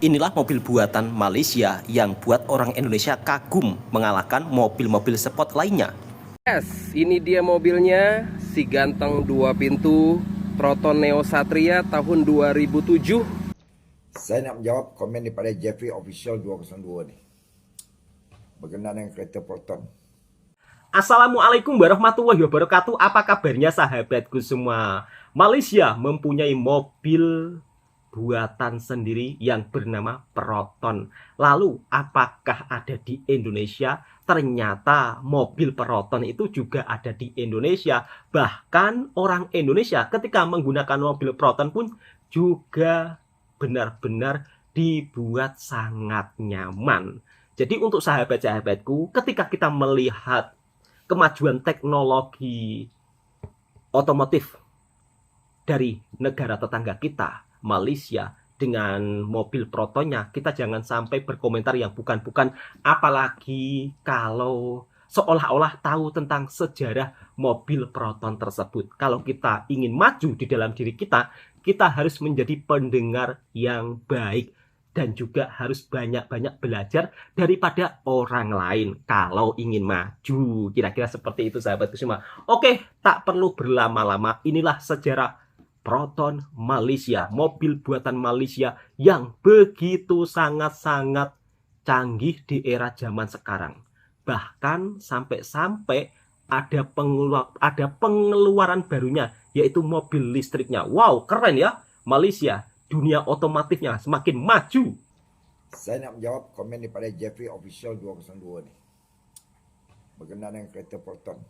Inilah mobil buatan Malaysia yang buat orang Indonesia kagum mengalahkan mobil-mobil sport lainnya. Yes, ini dia mobilnya, si ganteng 2 pintu Proton Neo Satria tahun 2007. Saya nak menjawab komen daripada Jeffrey Official 202 ni berkenaan dengan kereta Proton. Assalamualaikum warahmatullahi wabarakatuh. Apa kabarnya sahabatku semua? Malaysia mempunyai mobil buatan sendiri yang bernama Proton. Lalu apakah ada di Indonesia? Ternyata mobil Proton itu juga ada di Indonesia. Bahkan orang Indonesia ketika menggunakan mobil Proton pun juga benar-benar dibuat sangat nyaman. Jadi untuk sahabat-sahabatku, ketika kita melihat kemajuan teknologi otomotif dari negara tetangga kita, Malaysia, dengan mobil Protonnya, kita jangan sampai berkomentar yang bukan-bukan, apalagi kalau seolah-olah tahu tentang sejarah mobil Proton tersebut. Kalau kita ingin maju di dalam diri kita, kita harus menjadi pendengar yang baik dan juga harus banyak-banyak belajar daripada orang lain kalau ingin maju. Kira-kira seperti itu sahabatku semua. Oke, tak perlu berlama-lama. Inilah sejarah Proton Malaysia, mobil buatan Malaysia yang begitu sangat-sangat canggih di era zaman sekarang. Bahkan sampai-sampai ada pengeluaran barunya, yaitu mobil listriknya. Wow, keren ya Malaysia. Dunia otomotifnya semakin maju. Saya nak menjawab komen daripada Jeffrey Official 202 ni berkenaan dengan kereta Proton.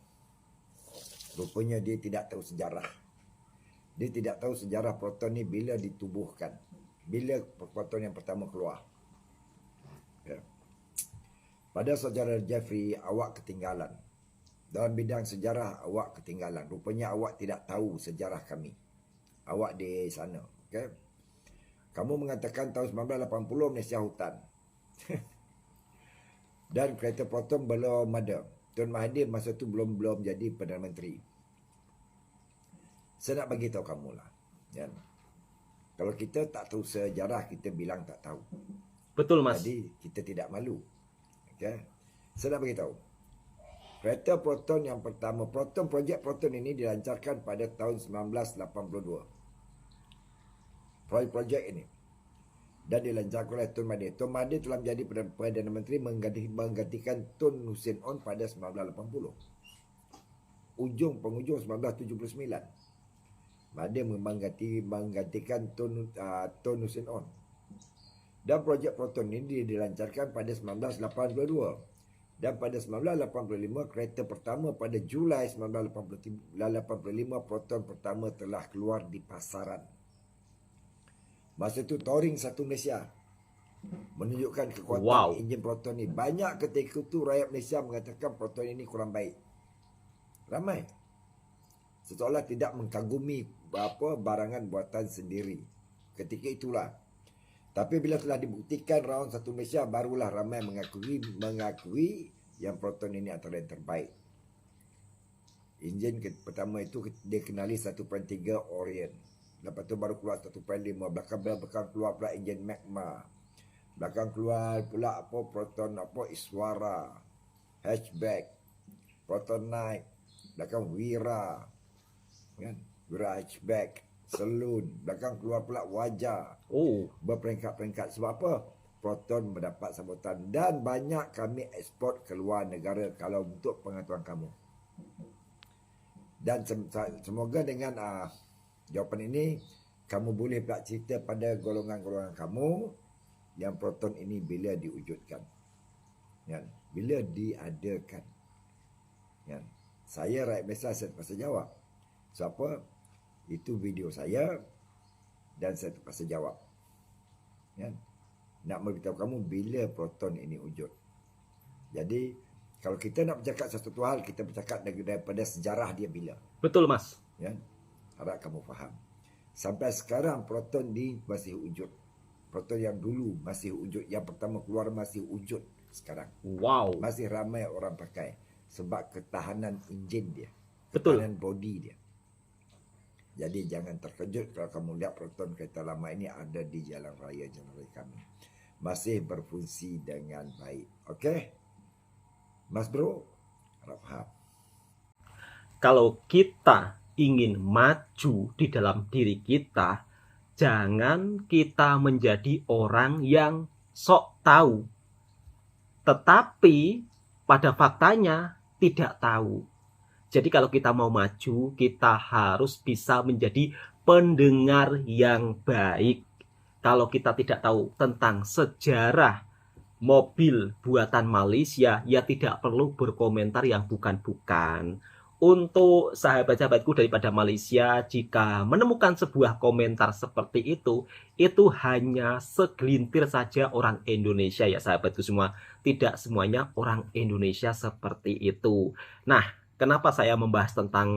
Rupanya dia tidak tahu sejarah. Dia tidak tahu sejarah Proton ni bila ditubuhkan. Bila Proton yang pertama keluar. Ya. Pada saudara Jeffrey, awak ketinggalan. Dalam bidang sejarah, awak ketinggalan. Rupanya awak tidak tahu sejarah kami. Awak di sana. Okay? Kamu mengatakan tahun 1980 Malaysia hutan. Dan kereta Proton belum ada. Tun Mahathir masa tu belum jadi Perdana Menteri. Saya nak bagi tahu kamu lah. Ya. Kalau kita tak tahu sejarah, kita bilang tak tahu. Betul, Mas. Jadi kita tidak malu. Okay? Saya nak bagi tahu. Kereta Proton yang pertama, projek Proton ini dilancarkan pada tahun 1982. Projek ini. Dan dilancarkan oleh Tun Mahathir. Tun Mahathir telah menjadi Perdana Menteri menggantikan Tun Hussein Onn pada 1980. Penghujung 1979. Mahathir menggantikan Tun Hussein Onn. Dan projek Proton ini dilancarkan pada 1982. Dan pada 1985, kereta pertama pada Julai 1985, Proton pertama telah keluar di pasaran. Masa itu Touring 1 Malaysia menunjukkan kekuatan enjin Proton ni. Banyak ketika itu rakyat Malaysia mengatakan Proton ini kurang baik. Ramai. Seolah tidak mengkagumi barangan buatan sendiri. Ketika itulah. Tapi bila telah dibuktikan round 1 Malaysia, barulah ramai mengakui yang Proton ini antara yang terbaik. Enjin pertama itu dia kenali 1.3 Orient. Lepas tu baru keluar 1.5. Belakang keluar pula enjin Magma. Belakang keluar pula Proton Iswara, hatchback, Proton Knight. Belakang Wira, kan? Wira hatchback, Saloon. Belakang keluar pula Wajah. Berperingkat-peringkat. Sebab apa? Proton mendapat sambutan. Dan banyak kami ekspor ke luar negara kalau untuk pengetahuan kamu. Dan semoga dengan jawapan ini, kamu boleh pula cerita pada golongan-golongan kamu yang Proton ini bila diwujudkan. Ya, bila diadakan. Ya. Saya rakyat Malaysia, saya terpaksa jawab. Siapa? Itu video saya dan saya terpaksa jawab. Ya. Nak beritahu kamu bila Proton ini wujud. Jadi, kalau kita nak bercakap sesuatu hal, kita bercakap daripada sejarah dia bila. Betul, Mas. Ya. Harap kamu faham. Sampai sekarang Proton ni masih wujud. Proton yang dulu masih wujud. Yang pertama keluar masih wujud sekarang. Wow. Masih ramai orang pakai. Sebab ketahanan enjin dia. Betul. Ketahanan body dia. Jadi jangan terkejut kalau kamu lihat Proton kereta lama ini ada di jalan raya kami. Masih berfungsi dengan baik. Okey? Mas Bro, harap faham. Kalau kita ingin maju di dalam diri kita, jangan kita menjadi orang yang sok tahu, tetapi pada faktanya tidak tahu. Jadi kalau kita mau maju, kita harus bisa menjadi pendengar yang baik. Kalau kita tidak tahu tentang sejarah mobil buatan Malaysia, ya tidak perlu berkomentar yang bukan-bukan. Untuk sahabat-sahabatku daripada Malaysia, jika menemukan sebuah komentar seperti itu hanya segelintir saja orang Indonesia ya sahabatku semua. Tidak semuanya orang Indonesia seperti itu. Nah, kenapa saya membahas tentang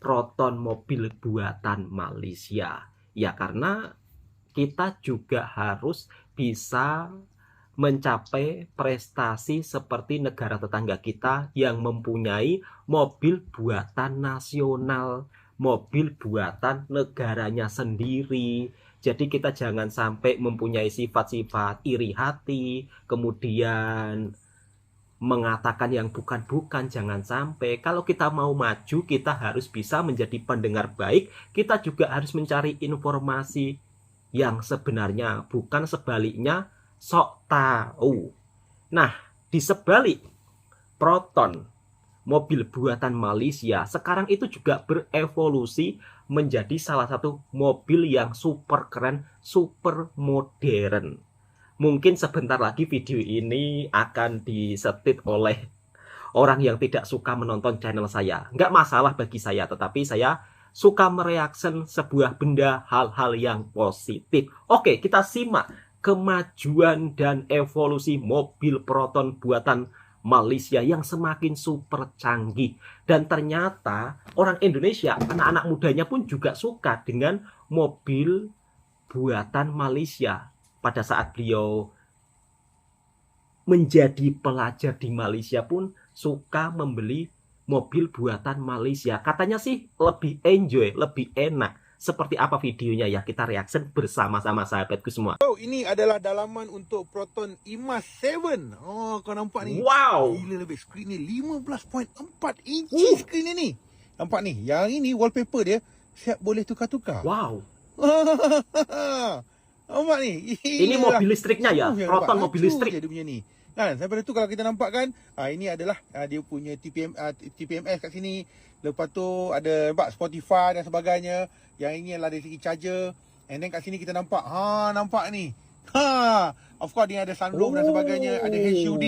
Proton mobil buatan Malaysia? Ya karena kita juga harus bisa mencapai prestasi seperti negara tetangga kita yang mempunyai mobil buatan nasional, mobil buatan negaranya sendiri. Jadi kita jangan sampai mempunyai sifat-sifat iri hati, kemudian mengatakan yang bukan-bukan. Jangan sampai. Kalau kita mau maju, kita harus bisa menjadi pendengar baik. Kita juga harus mencari informasi yang sebenarnya, bukan sebaliknya sok tahu. Nah, di sebalik Proton mobil buatan Malaysia sekarang itu juga berevolusi menjadi salah satu mobil yang super keren, super modern. Mungkin sebentar lagi video ini akan disetit oleh orang yang tidak suka menonton channel saya. Nggak masalah bagi saya, tetapi saya suka mereaksi sebuah benda, hal-hal yang positif. Oke, kita simak kemajuan dan evolusi mobil Proton buatan Malaysia yang semakin super canggih. Dan ternyata orang Indonesia, anak-anak mudanya pun juga suka dengan mobil buatan Malaysia. Pada saat beliau menjadi pelajar di Malaysia pun suka membeli mobil buatan Malaysia. Katanya sih lebih enjoy, lebih enak. Seperti apa videonya ya, kita reaction bersama-sama sahabatku semua. Oh, ini adalah dalaman untuk Proton IMAX 7. Oh, kau nampak ni? Wow. Gila lebih, skrin ni 15.4 inci skrin ni. Nampak ni? Yang ini wallpaper dia siap boleh tukar-tukar. Wow. Nampak ni? Ini mobil listriknya ya, Proton mobil listrik. Dia punya ni. Kan, sampai tu kalau kita nampak kan, ini adalah dia punya TPMS kat sini. Lepas tu ada nampak Spotify dan sebagainya. Yang ini adalah dari segi charger. And then kat sini kita nampak, nampak ni. Of course dia ada sunroof dan sebagainya, ada HUD.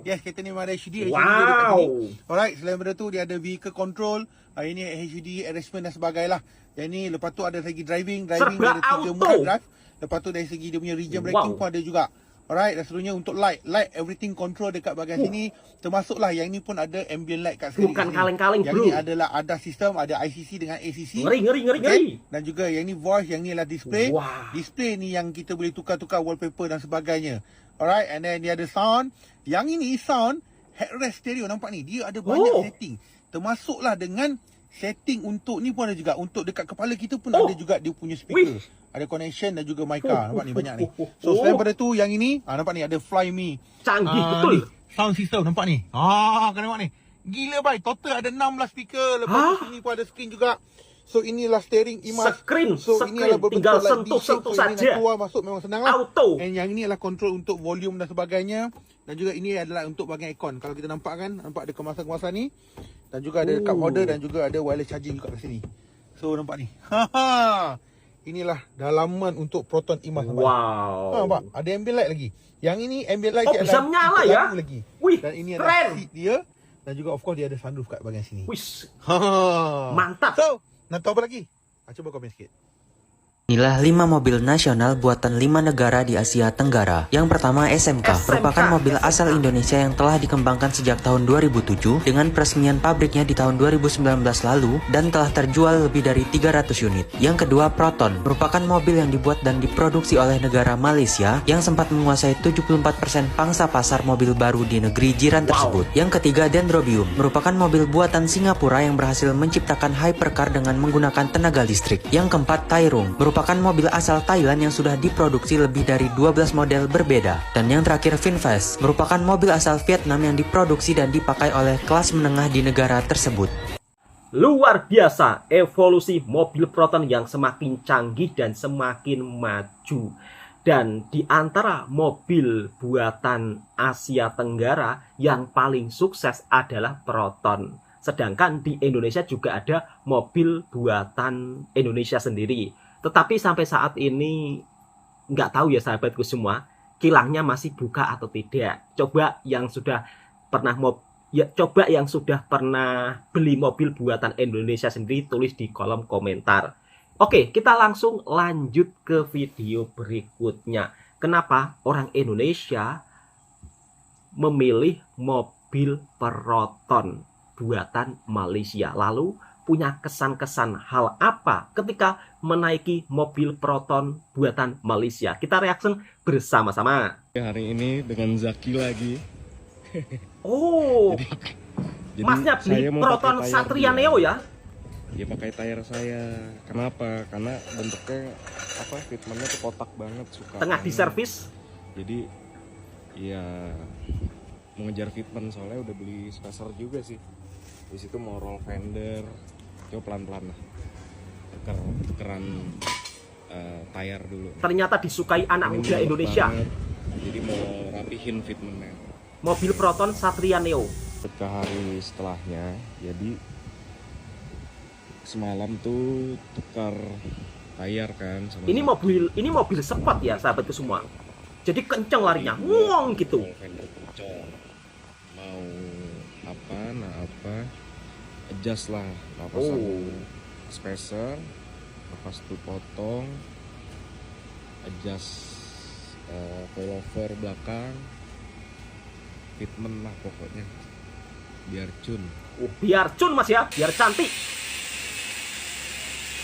Yes, kereta ni memang ada HUD. Wow. Dia dekat sini. Alright, selain daripada tu dia ada vehicle control. Ini HUD arrangement dan sebagainya lah. Yang ni lepas tu ada lagi driving Serba ada 3 auto. mode drive. Lepas tu dari segi dia punya region braking pun ada juga. Alright, dan seterusnya untuk light everything control dekat bahagian sini. Termasuklah yang ni pun ada ambient light kat sini. Bukan kaleng-kaleng yang bro. Yang ni adalah ada sistem, ada ICC dengan ACC. Ngeri. Dan juga yang ni voice, yang ni adalah display. Wow. Display ni yang kita boleh tukar-tukar wallpaper dan sebagainya. Alright, and then dia ada sound. Yang ini sound headrest stereo, nampak ni. Dia ada banyak setting. Termasuklah dengan setting untuk ni pun ada juga. Untuk dekat kepala kita pun ada juga dia punya speaker. Ada connection dan juga mic. Nampak ni banyak ni. So selain daripada tu yang ini, nampak ni ada Fly Me. Canggih betul. Ni, sound system nampak ni. Kau nampak ni. Gila baik. Total ada 16 speaker. Lepas tu sini pun ada screen juga. So inilah steering IMAX. So ini adalah tinggal sentuh-sentuh saja. Masuk memang senang lah. Auto. And yang ini adalah control untuk volume dan sebagainya. Dan juga ini adalah untuk bahagian aircon. Kalau kita nampak kan, nampak ada kemasan-kemasan ni. Dan juga ada cup holder dan juga ada wireless charging juga kat sini. So nampak ni. Inilah dalaman untuk Proton IMAX. Wow. Nampak? Ada ambient light lagi. Yang ini ambient light bisa menyala ya. Lagi. Wih, dan ini keren. adalah seat dia. Dan juga of course dia ada sunroof kat bahagian sini. Wih. Mantap. So, nak tahu apa lagi? Cuba komen sikit. Inilah 5 mobil nasional buatan 5 negara di Asia Tenggara. Yang pertama SMK, merupakan mobil asal Indonesia yang telah dikembangkan sejak tahun 2007 dengan peresmian pabriknya di tahun 2019 lalu dan telah terjual lebih dari 300 unit. Yang kedua Proton, merupakan mobil yang dibuat dan diproduksi oleh negara Malaysia yang sempat menguasai 74% pangsa pasar mobil baru di negeri jiran tersebut. Yang ketiga Dendrobium, merupakan mobil buatan Singapura yang berhasil menciptakan hypercar dengan menggunakan tenaga listrik. Yang keempat Tairung, merupakan mobil asal Thailand yang sudah diproduksi lebih dari 12 model berbeda. Dan yang terakhir Vinfast, merupakan mobil asal Vietnam yang diproduksi dan dipakai oleh kelas menengah di negara tersebut. Luar biasa evolusi mobil Proton yang semakin canggih dan semakin maju. Dan di antara mobil buatan Asia Tenggara yang paling sukses adalah Proton. Sedangkan di Indonesia juga ada mobil buatan Indonesia sendiri. Tetapi sampai saat ini nggak tahu ya sahabatku semua, kilangnya masih buka atau tidak. Coba yang sudah pernah beli mobil buatan Indonesia sendiri tulis di kolom komentar. Oke, kita langsung lanjut ke video berikutnya. Kenapa orang Indonesia memilih mobil Proton buatan Malaysia? Lalu punya kesan-kesan hal apa ketika menaiki mobil Proton buatan Malaysia? Kita reaction bersama-sama. Hari ini dengan Zaki lagi. Oh, Jadi Masnya beli saya mau Proton pakai tayar Satria dia. Neo ya? Dia pakai tayar saya. Kenapa? Karena bentuknya fitmentnya tuh kotak banget, suka. Tengah banget. diservis. Jadi ya mengejar fitment, soalnya udah beli spacer juga sih. Di situ mau roll fender. Coba pelan-pelan lah. Tukeran tayar dulu. Ternyata disukai anak Ini muda mulut Indonesia. banget. Jadi mau rapihin fitmentnya. Mobil Proton Satria Neo. Ke hari setelahnya, jadi semalam tuh tukar tayar kan sama Ini mobil sport ya sahabatku semua. Jadi kenceng larinya, wong gitu. Mau fender kenceng, mau apa adjust lah, pasang spacer, lepas itu potong, adjust coilover belakang, fitment lah pokoknya, biar cun. Biar cun mas ya, biar cantik.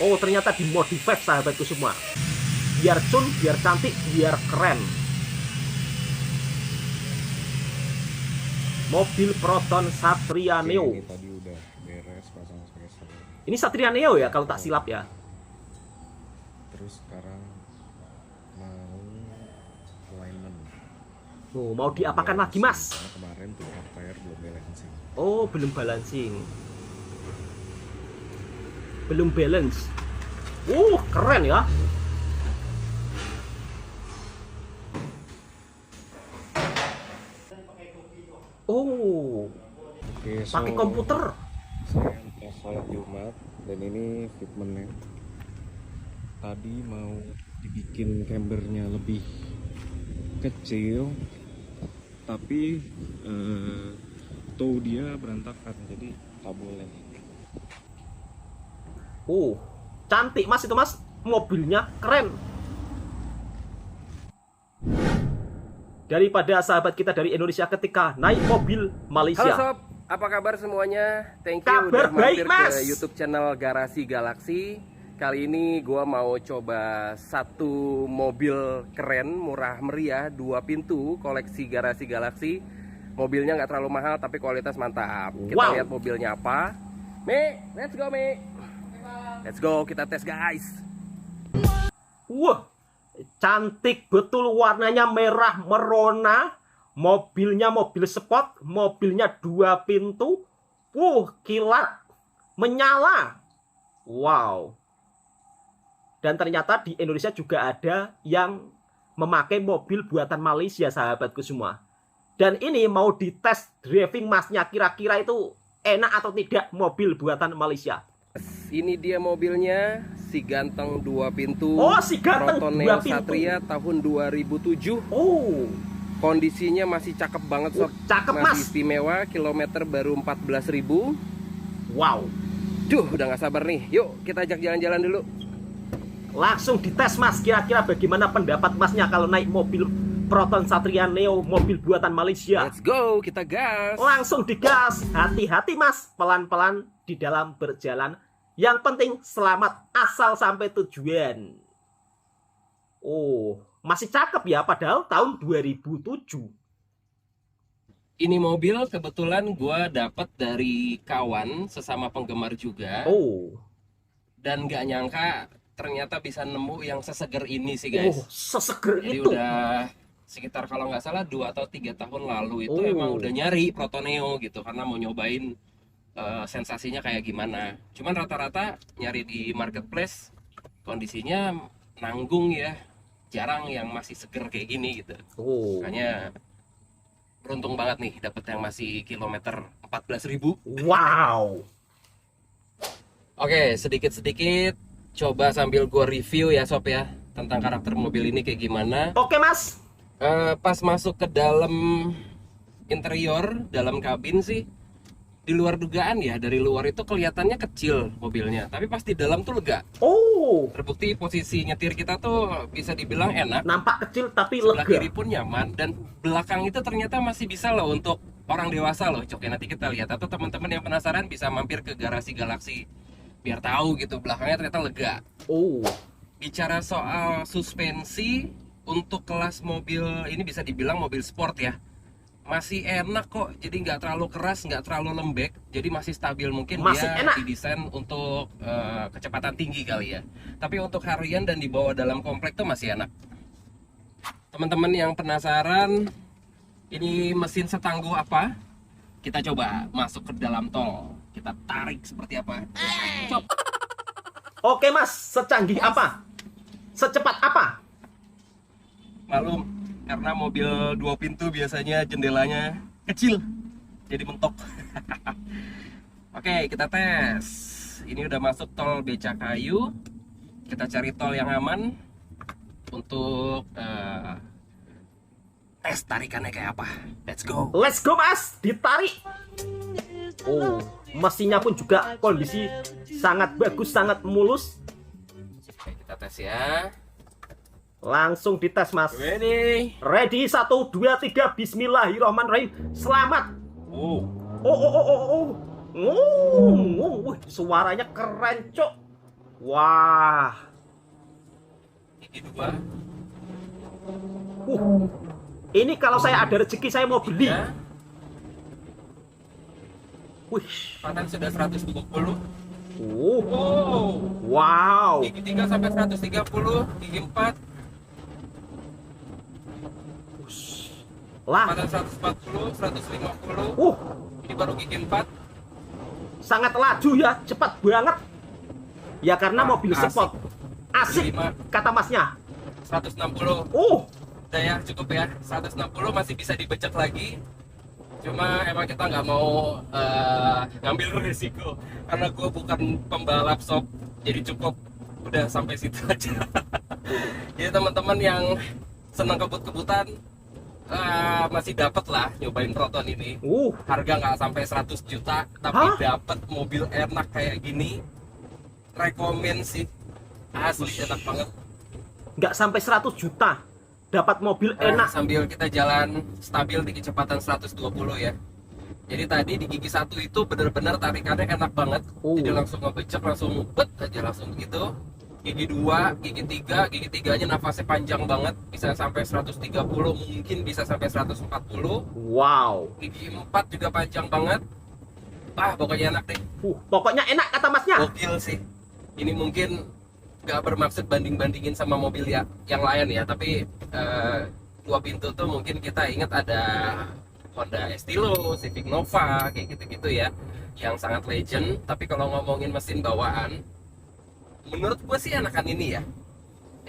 Oh ternyata dimodify sahabatku semua. Biar cun, biar cantik, biar keren. Mobil Proton Satria Oke, Neo. ini tadi udah beres pasang spacer. Ini Satria Neo ya kalau tak silap ya. Terus sekarang mau alignment. Oh, mau diapakan lagi mas? Karena kemarin tuh tayar belum balancing. Oh belum balancing. Belum balance. Keren ya. Oh, Oke, pakai komputer. Saya udah sholat Jumat dan ini fitmentnya. Tadi mau dibikin cambernya lebih kecil, tapi toe dia berantakan, jadi tak boleh. Cantik mas itu mas. Mobilnya keren. Daripada sahabat kita dari Indonesia ketika naik mobil Halo Malaysia. sob, apa kabar semuanya? Thank you Kabar udah baik, mampir Mas. ke YouTube channel Garasi Galaksi. Kali ini gua mau coba satu mobil keren, murah meriah, 2 pintu, koleksi Garasi Galaksi. Mobilnya nggak terlalu mahal tapi kualitas mantap. Kita lihat mobilnya apa. Mi, let's go Mi. Let's go, kita tes guys. Wah, cantik betul, warnanya merah merona. Mobilnya mobil sport, mobilnya 2 pintu. Kilat, menyala. Wow. Dan ternyata di Indonesia juga ada yang memakai mobil buatan Malaysia sahabatku semua. Dan ini mau dites driving masnya, kira-kira itu enak atau tidak mobil buatan Malaysia. Ini dia mobilnya, si ganteng 2 pintu. Si ganteng Proton 2 Neo pintu. Satria tahun 2007. Kondisinya masih cakep banget sob. Cakep masih mas. istimewa, kilometer baru 14.000. Wow. Duh, udah gak sabar nih. Yuk kita ajak jalan-jalan dulu. Langsung dites Mas, kira-kira bagaimana pendapat Masnya kalau naik mobil Proton Satria Neo, mobil buatan Malaysia? Let's go, kita gas. Langsung digas, hati-hati Mas, pelan-pelan di dalam berjalan. Yang penting selamat asal sampai tujuan. Oh, masih cakep ya, padahal tahun 2007. Ini mobil kebetulan gue dapat dari kawan sesama penggemar juga. Oh, Dan gak nyangka ternyata bisa nemu yang seseger ini sih guys. seseger Jadi itu. udah sekitar kalau nggak salah 2 atau 3 tahun lalu itu Oh. emang udah nyari Protoneo gitu karena mau nyobain sensasinya kayak gimana. Cuman rata-rata nyari di marketplace kondisinya nanggung ya, jarang yang masih seger kayak gini gitu. Oh, Makanya beruntung banget nih dapet yang masih kilometer 14.000. wow. Oke, sedikit-sedikit coba sambil gua review ya sob ya tentang karakter mobil ini kayak gimana. Oke Mas. Pas masuk ke dalam interior, dalam kabin sih di luar dugaan ya, dari luar itu kelihatannya kecil mobilnya, tapi pas di dalam tuh lega. Oh, Terbukti posisi nyetir kita tuh bisa dibilang enak, nampak kecil tapi sebelah lega. kiri pun nyaman, dan belakang itu ternyata masih bisa loh untuk orang dewasa loh. Coba nanti kita lihat, atau teman-teman yang penasaran bisa mampir ke Garasi Galaxy biar tahu gitu belakangnya ternyata lega. Oh, Bicara soal suspensi, untuk kelas mobil ini bisa dibilang mobil sport ya, masih enak kok. Jadi nggak terlalu keras, nggak terlalu lembek, jadi masih stabil. Mungkin Masih dia enak. didesain untuk kecepatan tinggi kali ya, tapi untuk harian dan dibawa dalam komplek tuh masih enak. Teman-teman yang penasaran ini mesin setangguh apa, kita coba masuk ke dalam tol, kita tarik seperti apa. Cop. oke Mas, secanggih apa? Secepat apa? Malum, karena mobil 2 pintu biasanya jendelanya kecil, jadi mentok. Oke, kita tes. Ini udah masuk tol Becakayu. Kita cari tol yang aman untuk tes tarikannya kayak apa. Let's go. Let's go Mas, ditarik. Oh, mesinnya pun juga kondisi sangat bagus, sangat mulus. Oke, kita tes ya. Langsung dites Mas. Ready? Ready, 1, 2, 3, bismillahirrahmanirrahim. Selamat. Oh, Wih, suaranya keren cok. Wah. gigi 2. Ini kalau saya ada rezeki saya mau beli. Ya, Wih. panen sudah 120. Oh, wow. Gigi 3 sampai 130, gigi 4 Lah, pada 140, 150. Ini baru gigi 4. sangat laju ya, cepat banget. Ya karena mobil Asik. sport. Asik, kata Masnya. 160. Udah ya, cukup ya. 160 masih bisa dibecek lagi. Cuma emang kita nggak mau ngambil risiko karena gue bukan pembalap sob. Jadi cukup udah sampai situ aja. Jadi teman-teman yang senang kebut-kebutan masih dapat lah nyobain Proton ini. Harga nggak sampai 100 juta, tapi dapat mobil enak kayak gini. Rekomen sih, asli enak banget. Nggak sampai 100 juta, dapat mobil enak. Sambil kita jalan stabil di kecepatan 120 ya. Jadi tadi di gigi 1 itu benar-benar tarikannya enak banget. Jadi langsung ngebecek, langsung bet aja langsung begitu. Gigi 2, gigi 3, gigi 3-nya nafasnya panjang banget, bisa sampai 130, mungkin bisa sampai 140. Wow. Gigi 4 juga panjang banget. Pokoknya enak deh. Pokoknya enak kata Masnya. Gokil sih. Ini mungkin gak bermaksud banding-bandingin sama mobil ya yang lain ya, tapi 2 pintu tuh mungkin kita ingat ada Honda Estilo, Civic Nova, kayak gitu-gitu ya, yang sangat legend. Tapi kalau ngomongin mesin bawaan, menurut gue sih enakan ini ya.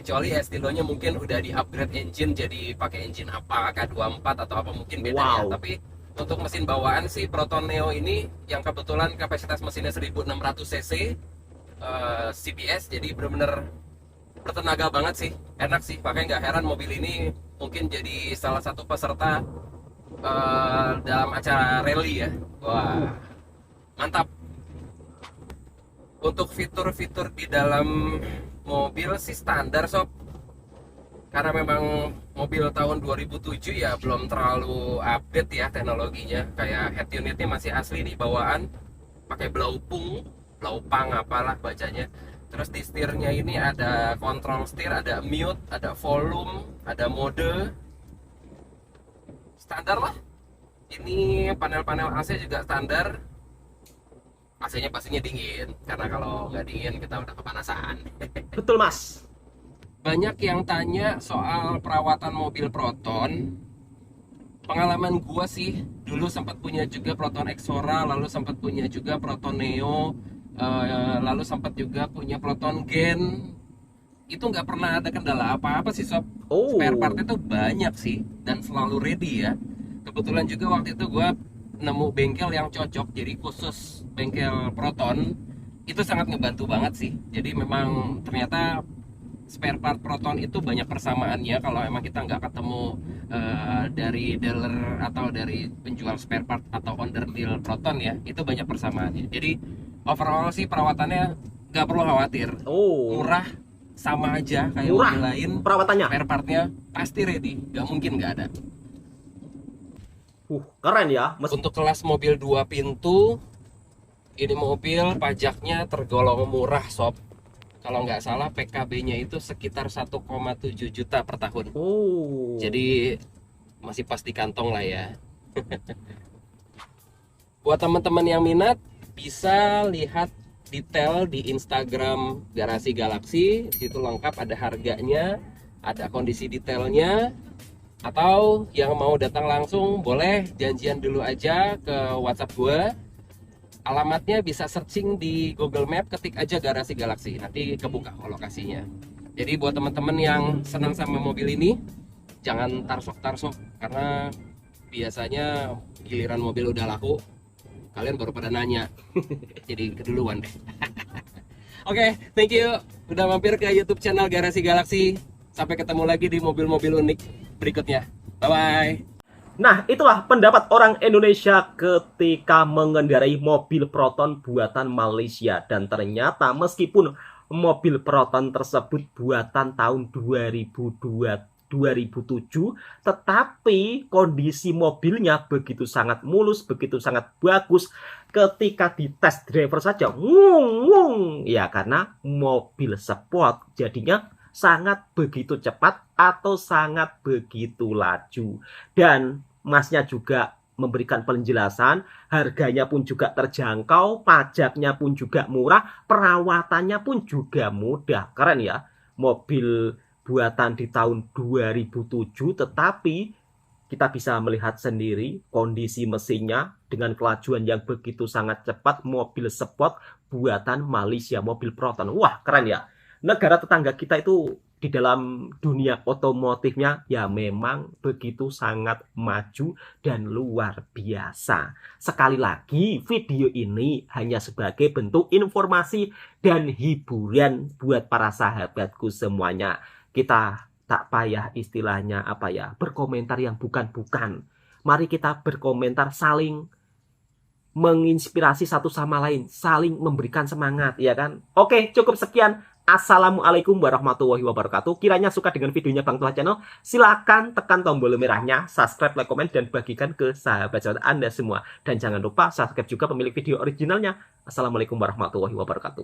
Kecuali Estilonya mungkin udah di upgrade engine, jadi pakai engine apa, K24 atau apa mungkin beda ya. Tapi untuk mesin bawaan sih Proton Neo ini yang kebetulan kapasitas mesinnya 1600 cc, CBS, jadi bener-bener bertenaga banget sih, enak sih. Makanya nggak heran mobil ini mungkin jadi salah satu peserta dalam acara rally ya. Wah, mantap. Untuk fitur-fitur di dalam mobil sih standar sob, karena memang mobil tahun 2007 ya belum terlalu update ya teknologinya. Kayak head unitnya masih asli nih bawaan, pakai blaupang apalah bacanya. Terus di setirnya ini ada kontrol setir, ada mute, ada volume, ada mode, standar lah. Ini panel-panel AC juga standar. AC-nya pastinya dingin, karena kalau nggak dingin kita udah kepanasan. Betul mas. Banyak yang tanya soal perawatan mobil Proton. Pengalaman gua sih, dulu sempat punya juga Proton Exora, lalu sempat punya juga Proton Neo, lalu sempat juga punya Proton Gen. Itu nggak pernah ada kendala apa-apa sih sob. Oh. Spare part itu banyak sih dan selalu ready ya. Kebetulan juga waktu itu gua nemu bengkel yang cocok, jadi khusus bengkel Proton. Itu sangat ngebantu banget sih. Jadi memang ternyata spare part Proton itu banyak persamaannya. Kalau emang kita nggak ketemu dari dealer atau dari penjual spare part atau onderdil Proton ya, itu banyak persamaannya. Jadi overall sih perawatannya nggak perlu khawatir. Oh. Murah, sama aja kayak Murah mobil lain. perawatannya. Spare partnya pasti ready, nggak mungkin nggak ada. Keren ya. Untuk kelas mobil 2 pintu, ini mobil pajaknya tergolong murah sob. Kalau nggak salah PKB-nya itu sekitar 1,7 juta per tahun. Oh. Jadi masih pas di kantong lah ya. Buat teman-teman yang minat, bisa lihat detail di Instagram Garasi Galaxy. Situ lengkap, ada harganya, ada kondisi detailnya. Atau yang mau datang langsung, boleh janjian dulu aja ke WhatsApp gue. Alamatnya bisa searching di Google Map, ketik aja Garasi Galaxy, nanti kebuka lokasinya. Jadi buat teman-teman yang senang sama mobil ini, jangan tarsok-tarsok, karena biasanya giliran mobil udah laku, kalian baru pada nanya. Jadi keduluan deh. Oke, thank you udah mampir ke YouTube channel Garasi Galaxy. Sampai ketemu lagi di mobil-mobil unik berikutnya. Bye-bye. Nah, itulah pendapat orang Indonesia ketika mengendarai mobil Proton buatan Malaysia. Dan ternyata meskipun mobil Proton tersebut buatan tahun 2007, tetapi kondisi mobilnya begitu sangat mulus, begitu sangat bagus. Ketika di test driver saja, ya karena mobil sport jadinya sangat begitu cepat atau sangat begitu laju. Dan masnya juga memberikan penjelasan, harganya pun juga terjangkau, pajaknya pun juga murah, perawatannya pun juga mudah. Keren ya, mobil buatan di tahun 2007, tetapi kita bisa melihat sendiri kondisi mesinnya dengan kelajuan yang begitu sangat cepat. Mobil sport buatan Malaysia, mobil Proton. Wah, keren ya. Negara tetangga kita itu di dalam dunia otomotifnya ya memang begitu sangat maju dan luar biasa. Sekali lagi, video ini hanya sebagai bentuk informasi dan hiburan buat para sahabatku semuanya. Kita tak payah istilahnya berkomentar yang bukan-bukan. Mari kita berkomentar saling menginspirasi satu sama lain, saling memberikan semangat, ya kan? Oke, cukup sekian. Assalamualaikum warahmatullahi wabarakatuh. Kiranya suka dengan videonya Bang Tuhan Channel, silakan tekan tombol merahnya, subscribe, like, komen, dan bagikan ke sahabat-sahabat Anda semua. Dan jangan lupa subscribe juga pemilik video originalnya. Assalamualaikum warahmatullahi wabarakatuh.